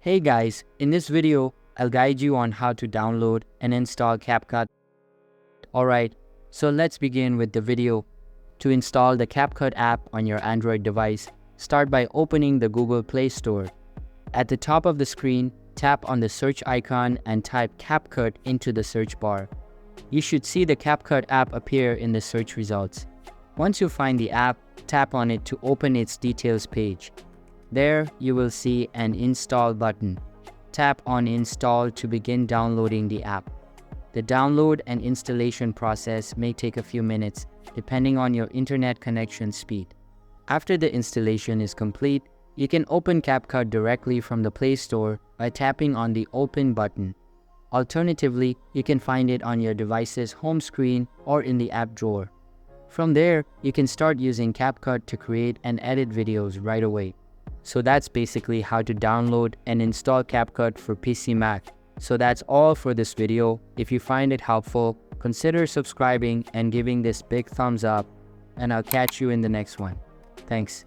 Hey guys, in this video, I'll guide you on how to download and install CapCut. Alright, so let's begin with the video. To install the CapCut app on your Android device, start by opening the Google Play Store. At the top of the screen, tap on the search icon and type CapCut into the search bar. You should see the CapCut app appear in the search results. Once you find the app, tap on it to open its details page. There, you will see an Install button. Tap on Install to begin downloading the app. The download and installation process may take a few minutes, depending on your internet connection speed. After the installation is complete, you can open CapCut directly from the Play Store by tapping on the Open button. Alternatively, you can find it on your device's home screen or in the app drawer. From there, you can start using CapCut to create and edit videos right away. So that's basically how to download and install CapCut for PC Mac. So that's all for this video. If you find it helpful, consider subscribing and giving this big thumbs up, and I'll catch you in the next one. Thanks.